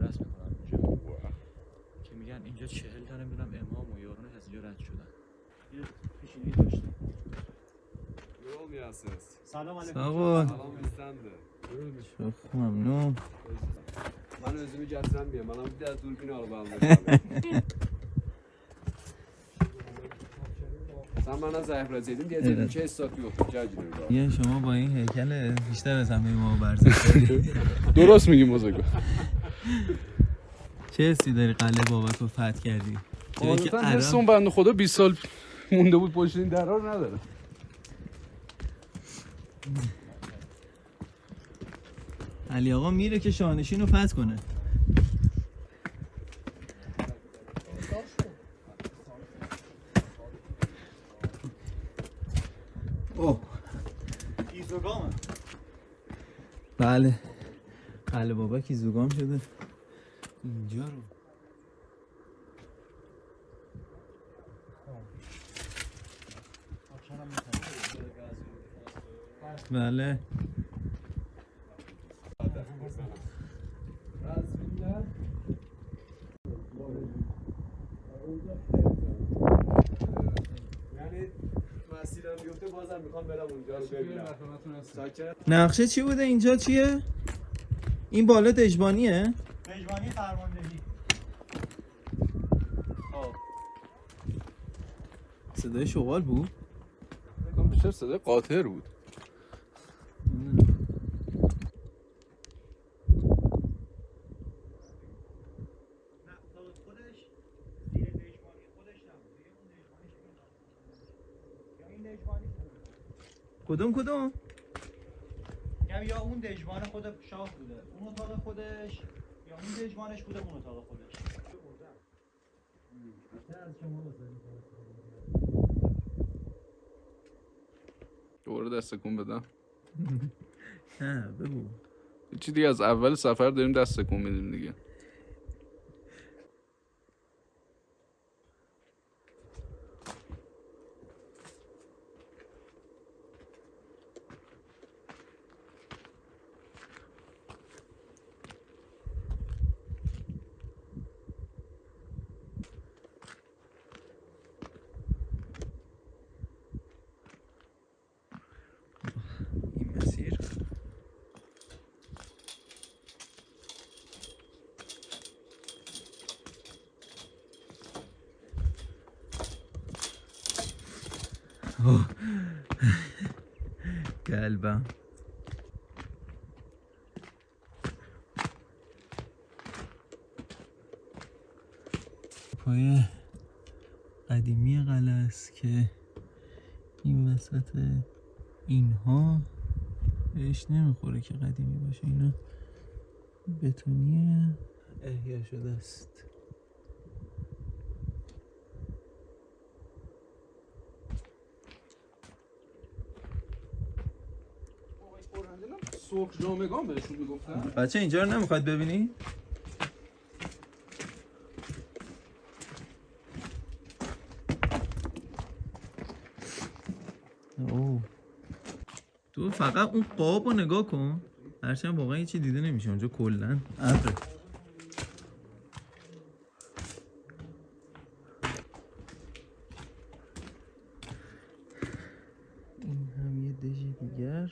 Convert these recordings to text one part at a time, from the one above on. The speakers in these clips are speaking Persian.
رسم میکنن اینجا که میگن اینجا 40 تا نمیدونم امام و یارون از اینجا رد شدن. یه پیشینی داشته. یو میاسس. سلام علیکم. سلام. سلام استنده. çok ممنون. Ben özümü getiremiyorum. Bana bir daha durgun al bana. Sen bana zayıf razıydın diye dedim ki esnaf yok. یه شما با این هیکل بیشتر از همه ما ورزش داری. درست میگیم بزرگو. چه حسی داری قلعه بابک رو فتح کردی؟ جایی که حسون بنده خدا 20 سال مونده بود پشت این درها رو نداره. علی آقا میره که شاهنشین رو فتح کنه. اوه ایزوگامه. بله قلعه بابک ایزوگام شده اینجا رو. بله مسیرم بیفته بازم میخوام برم اونجا رو ببینم. نقشه چی بوده اینجا چیه؟ این بالا دژبانیه؟ دژبانی فرماندهی. صدای شغال بود؟ بگم بیشتر صدای قاطر بود. کدوم؟ یعنی یا اون دژبان خود شاه بوده، اون اتاق خودش، یا اون دژبانش بوده، اون اتاق خودش. دوباره دست تکون بدم. نه بگو. چی دیگه از اول سفر داریم دست تکون میدیم دیگه. این مسیر قلبم پای قدیمی قلعه است که این وسط اینها بهش نمیخوره که قدیمی باشه. اینا بتونیه احیا شده است. سرخ جامگان بهشون میگفتن. بچه اینجا رو نمیخواد ببینی؟ اوه تو فقط اون قاب رو نگاه کن، هرچند واقعا هیچی دیده نمیشه اونجا کلن ابره. این هم یه دژ دیگر.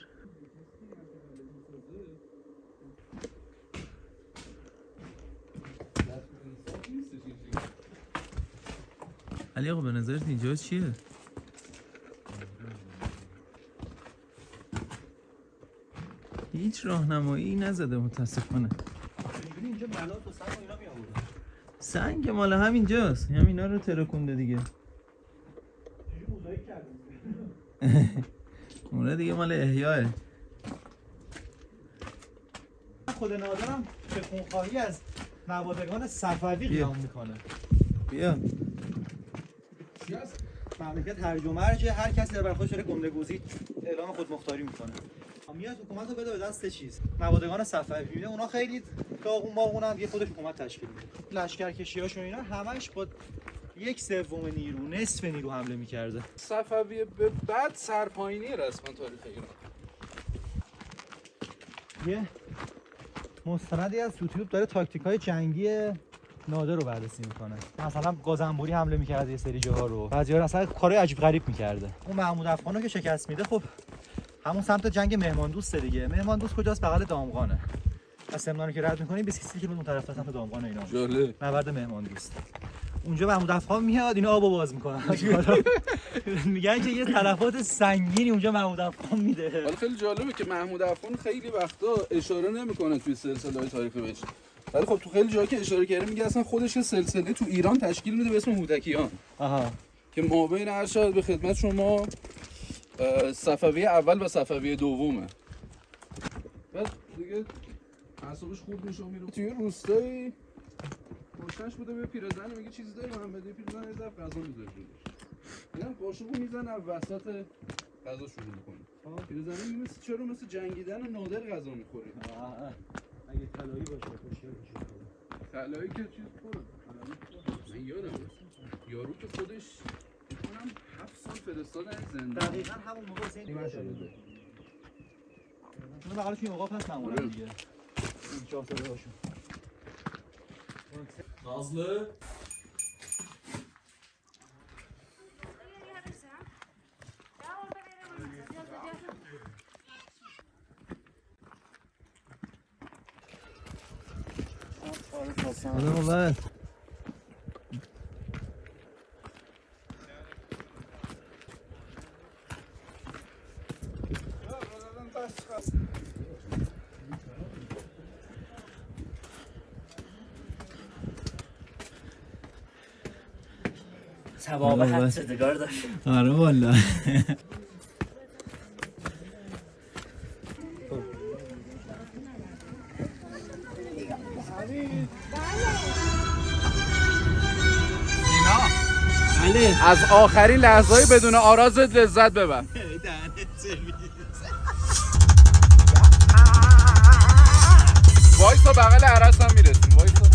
علی آقا به نظرت اینجا چیه؟ هیچ راهنمایی نزده متاسفانه. اینجا ملات و سنگ و اینا میآوردن. سنگ مال همینجاست، همینا رو ترکونده دیگه. چجوری موزاییک کردن؟ اونه دیگه مال احیاه. خود نادرم به خونخواهی از نوادگان صفوی قیام میکنه. بیا مملکت هرج و مرج، هر کسی در خودش داره گنده‌گوزی اعلام خودمختاری میکنه. میاد حکومت رو بده به دست چیز نوادگان صفوی. میبینه اونا خیلی داغون باغونن، یه خودش حکومت تشکیل میده. لشکرکشی‌هاشون اینا همش با 1/3 نیرو، نصف نیرو حمله میکرده. صفوی به بعد سرپاینی رسما تاریخ ایران. یه مستندی از یوتیوب داره تاکتیک‌های جنگی نادر رو بررسی میکنه. مثلا گازنبوری حمله میکرده یه سری جاها رو، بعضی‌ها اصلا کارهای عجیب غریب میکرده. اون محمود افغانو که شکست میده، خب همون سمت جنگ مهمان دوست دیگه. مهمان دوست کجاست؟ بغل دامغانه. از سمنانو که رد می‌کنی 20 کیلومتر اون طرف سمت دامغان اینا. جالب. نبرد مهمان دوست. اونجا محمود افغان میاد، اینا آبو باز میکنن. میگن که یه تلفات سنگینی اونجا محمود افغان میده. ولی خیلی جالبه که محمود افغان خیلی وقتا اشاره نمیکنه توی سلسله‌های تاریخی بهش. ولی خب تو خیلی جایی که اشاره کرده میگه اصلا خودش یه سلسله تو ایران تشکیل میده به اسم هوتکیان. آها. که مابین ارشد به خدمت شما صفوی اول و صفوی دومه. بعد دیگه اعصابش خوب میشه و میره توی روستایی پشتش بوده به پیرزن میگه چیزی داری محمد؟ پیرزن یه ظرف غذا میذاره جلوش. میگن قاشقو میزنه وسط غذا شروع میکنه. پیرزن میگه چرا مثل جنگیدن و نادر غذا میخوری؟ اگه طلایی باشه خوشگل میشه. طلایی که چیز خوره. من یادم یارو که خودش میکنم 7 سال فرستادن زندان. دقیقاً همون موقع حسین دیگه شده. اون بغلش این اوقاف هست معمولا دیگه. این 4 ساله باشون. نازله والله ثواب حدسدگار داشت. آره والله. از آخرین لحظه‌های بدون آرازت لذت ببر. وایسا بغل عرس هم میرسیم. وایسا.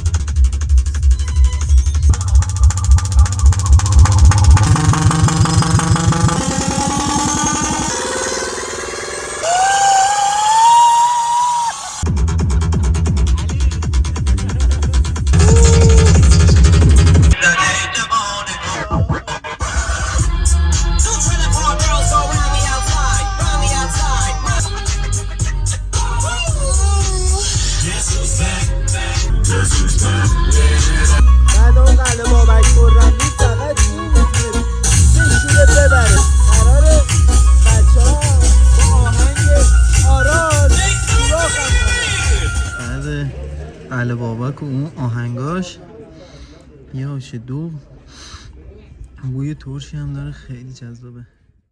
بعد اون قلعه بابک خرمی فقط این میتونه بشوره ببره. قراره بچه ها با آهنگ آراز سوراخ هم کنه. بعد قلعه بابک و اون آهنگاش یه آش دوغ بوی ترشی هم داره، خیلی جذابه.